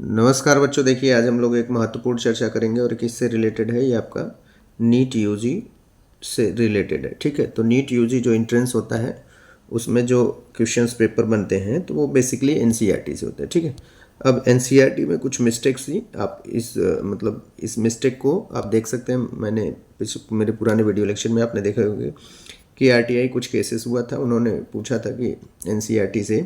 नमस्कार बच्चों, देखिए आज हम लोग एक महत्वपूर्ण चर्चा करेंगे और किससे रिलेटेड है। ये आपका नीट यूजी से रिलेटेड है। ठीक है, तो नीट यूजी जो एंट्रेंस होता है उसमें जो क्वेश्चंस पेपर बनते हैं तो वो बेसिकली एनसीईआरटी से होते हैं। ठीक है, अब एनसीईआरटी में कुछ मिस्टेक्स थी। आप इस मिस्टेक को आप देख सकते हैं। मैंने मेरे पुराने वीडियो लेक्चर में आपने देखा होगा कि आरटीआई कुछ केसेस हुआ था। उन्होंने पूछा था कि एनसीईआरटी से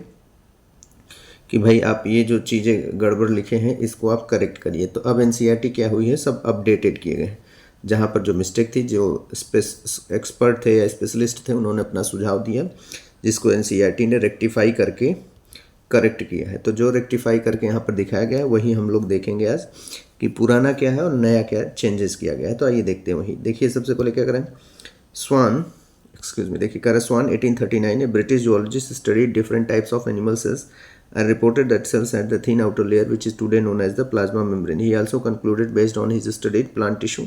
कि भाई आप ये जो चीज़ें गड़बड़ लिखे हैं इसको आप करेक्ट करिए। तो अब एनसीईआरटी क्या हुई है, सब अपडेटेड किए गए हैं। जहाँ पर जो मिस्टेक थी, जो एक्सपर्ट थे या स्पेशलिस्ट थे, उन्होंने अपना सुझाव दिया जिसको एनसीईआरटी ने रेक्टिफाई करके करेक्ट किया है। तो जो रेक्टिफाई करके यहाँ पर दिखाया गया है वही हम लोग देखेंगे आज कि पुराना क्या है और नया क्या चेंजेस किया गया है। तो आइए देखते हैं वही। देखिए सबसे पहले क्या करें, स्वान देखिए कह रहा है Schwann 1839 a British zoologist studied different types of animal cells and reported that cells had the thin outer layer which is today known as the plasma membrane. He also concluded based on his studied plant tissue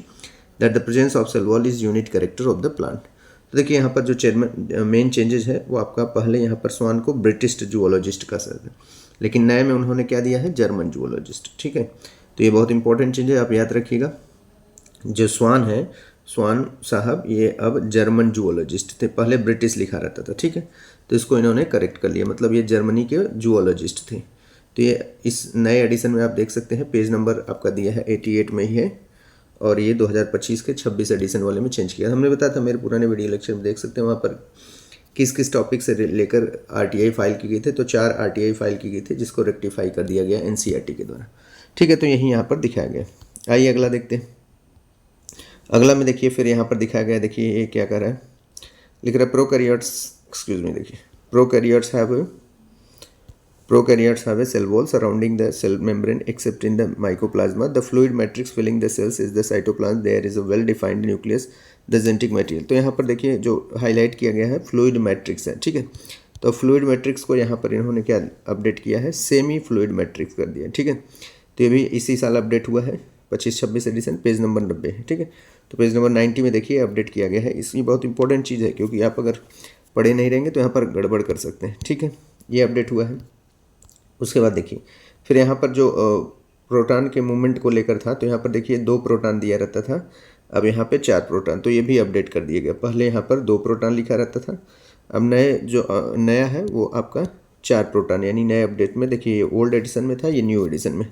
that the presence of cell wall is unit character of the plant. तो देखिए यहाँ पर जो main changes है वो आपका पहले यहाँ पर स्वान को ब्रिटिश जूलॉजिस्ट का सर है, लेकिन नए में उन्होंने क्या दिया है, जर्मन जूलॉजिस्ट। ठीक है, तो ये बहुत इंपॉर्टेंट चीज़ है, आप याद रखिएगा। जो स्वान है, स्वान साहब ये अब जर्मन जूलॉजिस्ट थे, पहले ब्रिटिश लिखा रहता था। ठीक है, तो इसको इन्होंने करेक्ट कर लिया, मतलब ये जर्मनी के जूलॉजिस्ट थे। तो ये इस नए एडिशन में आप देख सकते हैं, पेज नंबर आपका दिया है 88 में ही है, और ये 2025 के 26 एडिशन वाले में चेंज किया। हमने बताया था मेरे पुराने वीडियो लेक्चर में, देख सकते हैं वहाँ पर किस किस टॉपिक से लेकर आरटीआई फाइल की गई थी। तो 4 आरटीआई फाइल की गई थी जिसको रेक्टिफाई कर दिया गया एनसीईआरटी के द्वारा। ठीक है, तो यही यहाँ पर दिखाया गया। आइए अगला देखते हैं। अगला में देखिए फिर यहाँ पर दिखाया गया, देखिए ये क्या कर रहा है, लिख रहा है देखिए prokaryotes have a cell wall surrounding the cell membrane except in the mycoplasma. The fluid matrix filling the cells is the cytoplasm. There is a well defined nucleus, the genetic material. तो यहाँ पर देखिए जो highlight किया गया है fluid matrix है। ठीक है, तो फ्लूइड मैट्रिक्स को यहाँ पर इन्होंने क्या अपडेट किया है, सेमी फ्लूइड मैट्रिक्स कर दिया। ठीक है, तो ये भी इसी साल अपडेट हुआ है, 25-26 एडिशन, पेज नंबर 90 है। ठीक है, तो पेज नंबर 90 में देखिए अपडेट किया गया है। इसकी बहुत इंपॉर्टेंट चीज़ है क्योंकि आप अगर पढ़े नहीं रहेंगे तो यहाँ पर गड़बड़ कर सकते हैं। ठीक है, ये अपडेट हुआ है। उसके बाद देखिए फिर यहाँ पर जो प्रोटॉन के मूवमेंट को लेकर था, तो यहाँ पर देखिए 2 प्रोटॉन दिया रहता था, अब यहाँ पे 4 प्रोटॉन, तो ये भी अपडेट कर दिया गया। पहले यहाँ पर 2 प्रोटॉन लिखा रहता था, अब नया है वो आपका 4 प्रोटॉन, यानी नए अपडेट में देखिए ये ओल्ड एडिशन में था, ये न्यू एडिशन में।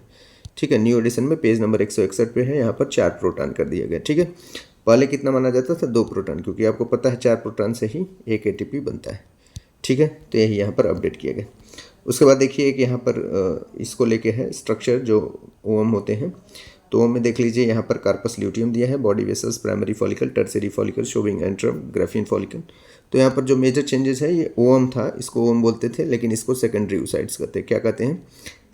ठीक है, न्यू एडिशन में पेज नंबर 161 पे है, यहाँ पर 4 प्रोटॉन कर दिया गया। ठीक है, पहले कितना माना जाता था, 2 प्रोटॉन, क्योंकि आपको पता है 4 प्रोटॉन से ही एक एटीपी बनता है। ठीक है, तो यही यहाँ पर अपडेट किया गया। उसके बाद देखिए कि यहाँ पर इसको लेके है स्ट्रक्चर जो ओम होते हैं, तो ओम में देख लीजिए यहाँ पर कार्पस ल्यूटियम दिया है, body vessels, primary follicle, tertiary follicle, showing antrum, graphene follicle. तो यहाँ पर जो मेजर चेंजेस है, ये ओम था, इसको ओम बोलते थे, लेकिन इसको सेकेंडरी oocytes कहते हैं। क्या कहते हैं,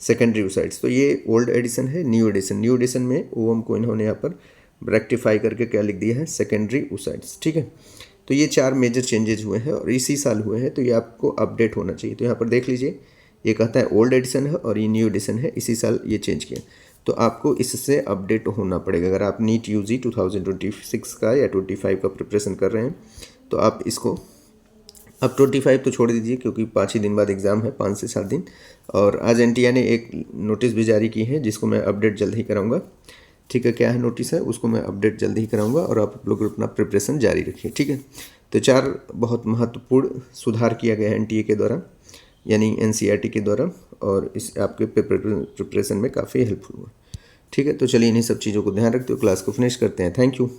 सेकेंडरी oocytes। तो ये ओल्ड एडिशन है, न्यू एडिशन में ओम को इन्होंने यहाँ पर रेक्टिफाई करके क्या लिख दिया है, सेकेंडरी oocytes। ठीक है, तो ये 4 मेजर चेंजेस हुए हैं और इसी साल हुए हैं, तो ये आपको अपडेट होना चाहिए। तो यहाँ पर देख लीजिए, ये कहता है ओल्ड एडिशन है और ये न्यू एडिशन है, इसी साल ये चेंज किया, तो आपको इससे अपडेट होना पड़ेगा। अगर आप नीट यूजी 2026 का या 25 का प्रिपरेशन कर रहे हैं तो आप इसको, अब 25 तो छोड़ दीजिए क्योंकि 5 ही दिन बाद एग्ज़ाम है, 5 से 7 दिन। और आज एनटीए ने एक नोटिस भी जारी की है जिसको मैं अपडेट जल्द ही कराऊंगा। ठीक है, क्या है नोटिस है, उसको मैं अपडेट जल्द ही कराऊंगा और आप लोग अपना प्रिपरेशन जारी रखिए। ठीक है, तो 4 बहुत महत्वपूर्ण सुधार किया गया है एनटीए के द्वारा, यानी एनसीईआरटी के द्वारा, और इस आपके प्रिपरेशन में काफ़ी हेल्पफुल हुआ। ठीक है, तो चलिए इन्हीं सब चीज़ों को ध्यान रखते हुए क्लास को फिनिश करते हैं। Thank you.